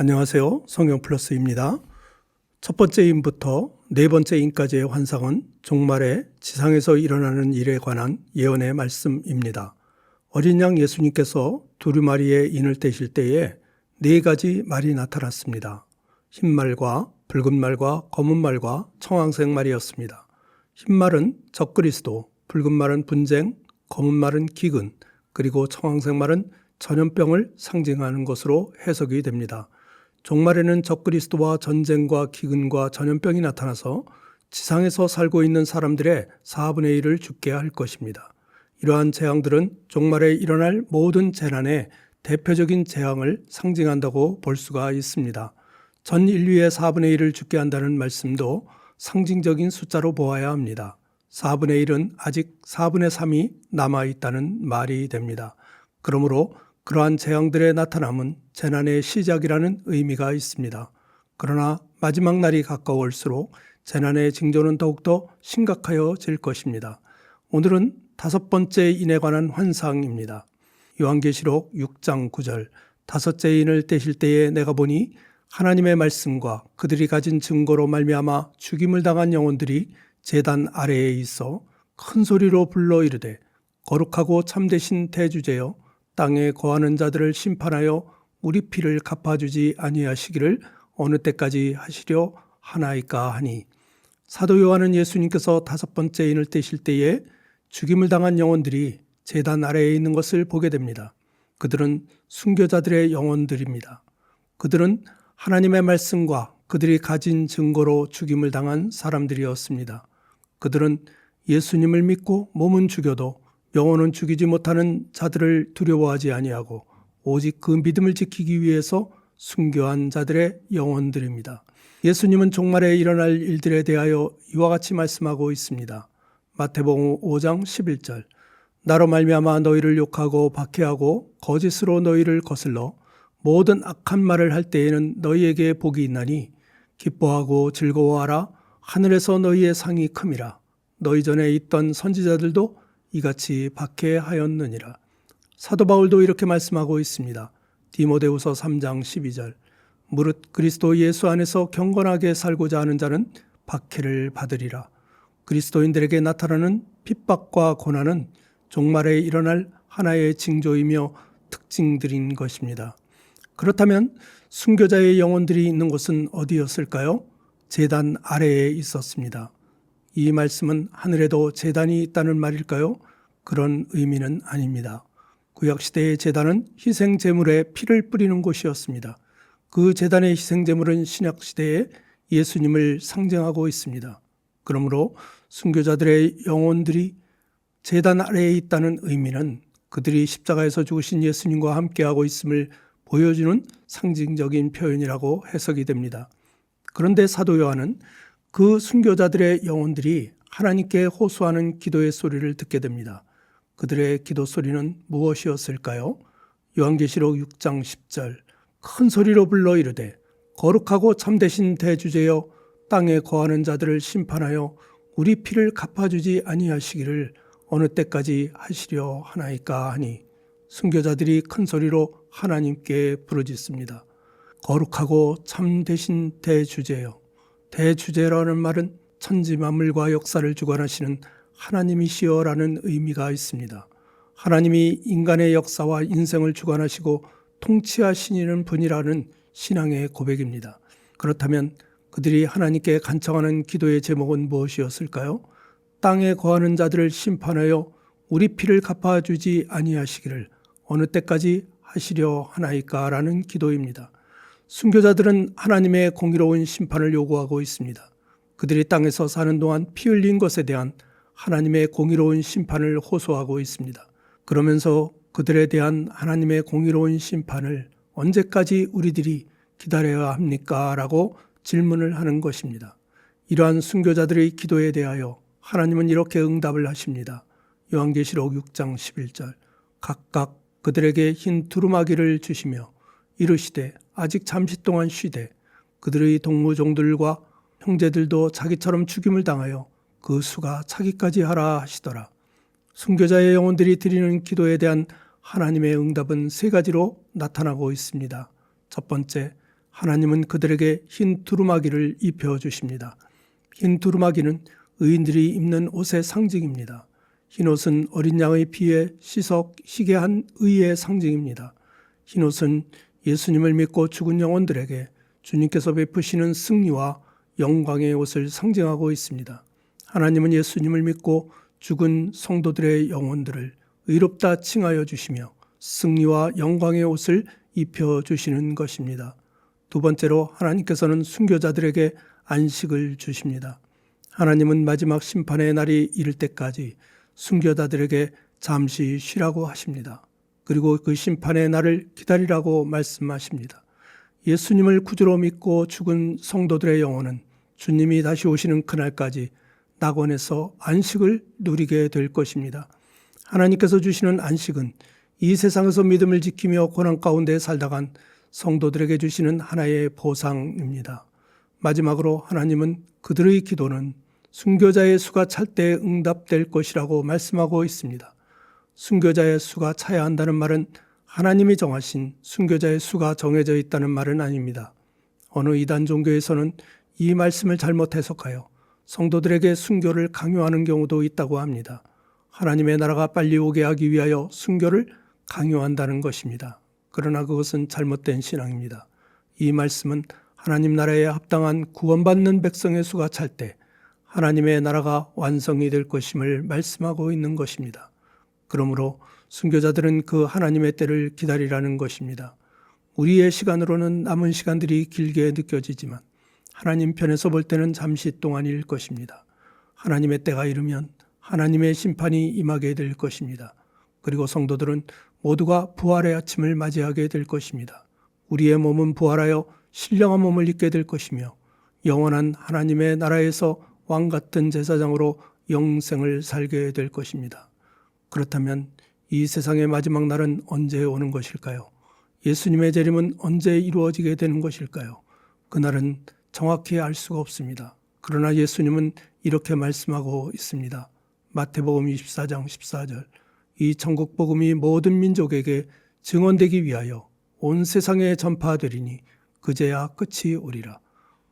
안녕하세요. 성경플러스입니다. 첫 번째 인부터 네 번째 인까지의 환상은 종말에 지상에서 일어나는 일에 관한 예언의 말씀입니다. 어린 양 예수님께서 두루마리의 인을 떼실 때에 네 가지 말이 나타났습니다. 흰 말과 붉은 말과 검은 말과 청황색 말이었습니다. 흰 말은 적그리스도, 붉은 말은 분쟁, 검은 말은 기근, 그리고 청황색 말은 전염병을 상징하는 것으로 해석이 됩니다. 종말에는 적그리스도와 전쟁과 기근과 전염병이 나타나서 지상에서 살고 있는 사람들의 4분의 1을 죽게 할 것입니다. 이러한 재앙들은 종말에 일어날 모든 재난의 대표적인 재앙을 상징한다고 볼 수가 있습니다. 전 인류의 4분의 1을 죽게 한다는 말씀도 상징적인 숫자로 보아야 합니다. 4분의 1은 아직 4분의 3이 남아있다는 말이 됩니다. 그러므로 그러한 재앙들의 나타남은 재난의 시작이라는 의미가 있습니다. 그러나 마지막 날이 가까울수록 재난의 징조는 더욱더 심각해질 것입니다. 오늘은 다섯 번째 인에 관한 환상입니다. 요한계시록 6장 9절 다섯째 인을 떼실 때에 내가 보니 하나님의 말씀과 그들이 가진 증거로 말미암아 죽임을 당한 영혼들이 제단 아래에 있어 큰 소리로 불러 이르되 거룩하고 참되신 대주제여 땅에 거하는 자들을 심판하여 우리 피를 갚아주지 아니하시기를 어느 때까지 하시려 하나이까 하니, 사도 요한은 예수님께서 다섯 번째 인을 떼실 때에 죽임을 당한 영혼들이 제단 아래에 있는 것을 보게 됩니다. 그들은 순교자들의 영혼들입니다. 그들은 하나님의 말씀과 그들이 가진 증거로 죽임을 당한 사람들이었습니다. 그들은 예수님을 믿고 몸은 죽여도 영혼은 죽이지 못하는 자들을 두려워하지 아니하고 오직 그 믿음을 지키기 위해서 순교한 자들의 영혼들입니다. 예수님은 종말에 일어날 일들에 대하여 이와 같이 말씀하고 있습니다. 마태복음 5장 11절 나로 말미암아 너희를 욕하고 박해하고 거짓으로 너희를 거슬러 모든 악한 말을 할 때에는 너희에게 복이 있나니 기뻐하고 즐거워하라. 하늘에서 너희의 상이 큼이라. 너희 전에 있던 선지자들도 이같이 박해하였느니라. 사도 바울도 이렇게 말씀하고 있습니다. 디모데후서 3장 12절 무릇 그리스도 예수 안에서 경건하게 살고자 하는 자는 박해를 받으리라. 그리스도인들에게 나타나는 핍박과 고난은 종말에 일어날 하나의 징조이며 특징들인 것입니다. 그렇다면 순교자의 영혼들이 있는 곳은 어디였을까요? 제단 아래에 있었습니다. 이 말씀은 하늘에도 제단이 있다는 말일까요? 그런 의미는 아닙니다. 구약시대의 제단은 희생제물에 피를 뿌리는 곳이었습니다. 그 제단의 희생제물은 신약시대에 예수님을 상징하고 있습니다. 그러므로 순교자들의 영혼들이 제단 아래에 있다는 의미는 그들이 십자가에서 죽으신 예수님과 함께하고 있음을 보여주는 상징적인 표현이라고 해석이 됩니다. 그런데 사도 요한은 그 순교자들의 영혼들이 하나님께 호소하는 기도의 소리를 듣게 됩니다. 그들의 기도 소리는 무엇이었을까요? 요한계시록 6장 10절 큰 소리로 불러 이르되 거룩하고 참되신 대주제여 땅에 거하는 자들을 심판하여 우리 피를 갚아주지 아니하시기를 어느 때까지 하시려 하나이까 하니, 순교자들이 큰 소리로 하나님께 부르짖습니다. 거룩하고 참되신 대주제여. 대주제라는 말은 천지만물과 역사를 주관하시는 하나님이시여라는 의미가 있습니다. 하나님이 인간의 역사와 인생을 주관하시고 통치하시는 분이라는 신앙의 고백입니다. 그렇다면 그들이 하나님께 간청하는 기도의 제목은 무엇이었을까요? 땅에 거하는 자들을 심판하여 우리 피를 갚아주지 아니하시기를 어느 때까지 하시려 하나이까 라는 기도입니다. 순교자들은 하나님의 공의로운 심판을 요구하고 있습니다. 그들이 땅에서 사는 동안 피 흘린 것에 대한 하나님의 공의로운 심판을 호소하고 있습니다. 그러면서 그들에 대한 하나님의 공의로운 심판을 언제까지 우리들이 기다려야 합니까? 라고 질문을 하는 것입니다. 이러한 순교자들의 기도에 대하여 하나님은 이렇게 응답을 하십니다. 요한계시록 6장 11절 각각 그들에게 흰 두루마기를 주시며 이르시되 아직 잠시 동안 쉬되 그들의 동무종들과 형제들도 자기처럼 죽임을 당하여 그 수가 차기까지 하라 하시더라. 순교자의 영혼들이 드리는 기도에 대한 하나님의 응답은 세 가지로 나타나고 있습니다. 첫 번째, 하나님은 그들에게 흰 두루마기를 입혀주십니다. 흰 두루마기는 의인들이 입는 옷의 상징입니다. 흰옷은 어린 양의 피에 희게 한 의의 상징입니다. 흰옷은 예수님을 믿고 죽은 영혼들에게 주님께서 베푸시는 승리와 영광의 옷을 상징하고 있습니다. 하나님은 예수님을 믿고 죽은 성도들의 영혼들을 의롭다 칭하여 주시며 승리와 영광의 옷을 입혀주시는 것입니다. 두 번째로 하나님께서는 순교자들에게 안식을 주십니다. 하나님은 마지막 심판의 날이 이를 때까지 순교자들에게 잠시 쉬라고 하십니다. 그리고 그 심판의 날을 기다리라고 말씀하십니다. 예수님을 구주로 믿고 죽은 성도들의 영혼은 주님이 다시 오시는 그날까지 낙원에서 안식을 누리게 될 것입니다. 하나님께서 주시는 안식은 이 세상에서 믿음을 지키며 고난 가운데 살다간 성도들에게 주시는 하나의 보상입니다. 마지막으로 하나님은 그들의 기도는 순교자의 수가 찰 때 응답될 것이라고 말씀하고 있습니다. 순교자의 수가 차야 한다는 말은 하나님이 정하신 순교자의 수가 정해져 있다는 말은 아닙니다. 어느 이단 종교에서는 이 말씀을 잘못 해석하여 성도들에게 순교를 강요하는 경우도 있다고 합니다. 하나님의 나라가 빨리 오게 하기 위하여 순교를 강요한다는 것입니다. 그러나 그것은 잘못된 신앙입니다. 이 말씀은 하나님 나라에 합당한 구원받는 백성의 수가 찰 때 하나님의 나라가 완성이 될 것임을 말씀하고 있는 것입니다. 그러므로 순교자들은 그 하나님의 때를 기다리라는 것입니다. 우리의 시간으로는 남은 시간들이 길게 느껴지지만 하나님 편에서 볼 때는 잠시 동안일 것입니다. 하나님의 때가 이르면 하나님의 심판이 임하게 될 것입니다. 그리고 성도들은 모두가 부활의 아침을 맞이하게 될 것입니다. 우리의 몸은 부활하여 신령한 몸을 입게 될 것이며 영원한 하나님의 나라에서 왕같은 제사장으로 영생을 살게 될 것입니다. 그렇다면 이 세상의 마지막 날은 언제 오는 것일까요? 예수님의 재림은 언제 이루어지게 되는 것일까요? 그날은 정확히 알 수가 없습니다. 그러나 예수님은 이렇게 말씀하고 있습니다. 마태복음 24장 14절 이 천국 복음이 모든 민족에게 증언되기 위하여 온 세상에 전파되리니 그제야 끝이 오리라.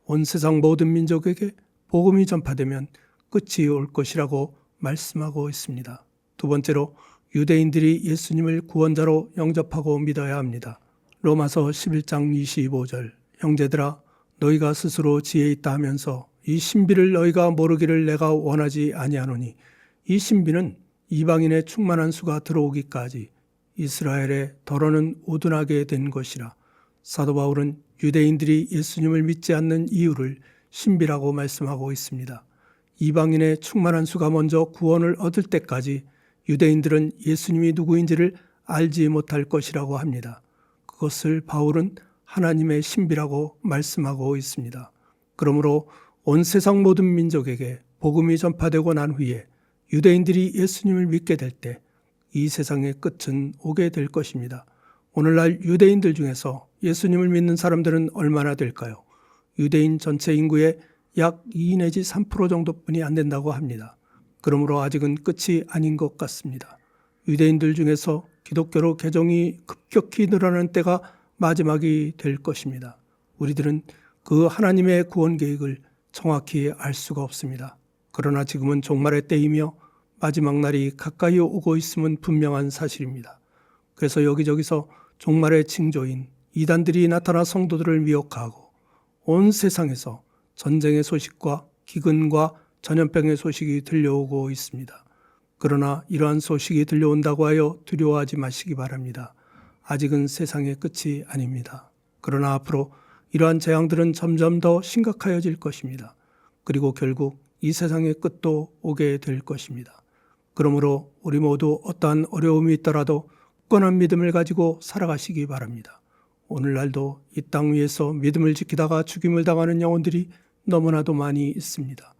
온 세상 모든 민족에게 복음이 전파되면 끝이 올 것이라고 말씀하고 있습니다. 두 번째로 유대인들이 예수님을 구원자로 영접하고 믿어야 합니다. 로마서 11장 25절 형제들아 너희가 스스로 지혜 있다 하면서 이 신비를 너희가 모르기를 내가 원하지 아니하노니 이 신비는 이방인의 충만한 수가 들어오기까지 이스라엘의 덜어는 우둔하게 된 것이라. 사도 바울은 유대인들이 예수님을 믿지 않는 이유를 신비라고 말씀하고 있습니다. 이방인의 충만한 수가 먼저 구원을 얻을 때까지 유대인들은 예수님이 누구인지를 알지 못할 것이라고 합니다. 그것을 바울은 하나님의 신비라고 말씀하고 있습니다. 그러므로 온 세상 모든 민족에게 복음이 전파되고 난 후에 유대인들이 예수님을 믿게 될 때 이 세상의 끝은 오게 될 것입니다. 오늘날 유대인들 중에서 예수님을 믿는 사람들은 얼마나 될까요? 유대인 전체 인구의 약 2 내지 3% 정도뿐이 안 된다고 합니다. 그러므로 아직은 끝이 아닌 것 같습니다. 유대인들 중에서 기독교로 개종이 급격히 늘어나는 때가 마지막이 될 것입니다. 우리들은 그 하나님의 구원 계획을 정확히 알 수가 없습니다. 그러나 지금은 종말의 때이며 마지막 날이 가까이 오고 있음은 분명한 사실입니다. 그래서 여기저기서 종말의 징조인 이단들이 나타나 성도들을 미혹하고 온 세상에서 전쟁의 소식과 기근과 전염병의 소식이 들려오고 있습니다. 그러나 이러한 소식이 들려온다고 하여 두려워하지 마시기 바랍니다. 아직은 세상의 끝이 아닙니다. 그러나 앞으로 이러한 재앙들은 점점 더 심각해질 것입니다. 그리고 결국 이 세상의 끝도 오게 될 것입니다. 그러므로 우리 모두 어떠한 어려움이 있더라도 굳건한 믿음을 가지고 살아가시기 바랍니다. 오늘날도 이 땅 위에서 믿음을 지키다가 죽임을 당하는 영혼들이 너무나도 많이 있습니다.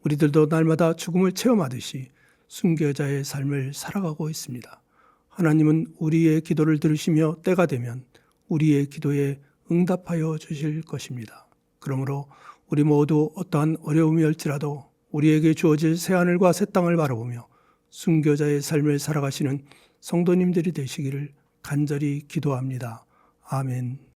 우리들도 날마다 죽음을 체험하듯이 순교자의 삶을 살아가고 있습니다. 하나님은 우리의 기도를 들으시며 때가 되면 우리의 기도에 응답하여 주실 것입니다. 그러므로 우리 모두 어떠한 어려움이 올지라도 우리에게 주어질 새하늘과 새 땅을 바라보며 순교자의 삶을 살아가시는 성도님들이 되시기를 간절히 기도합니다. 아멘.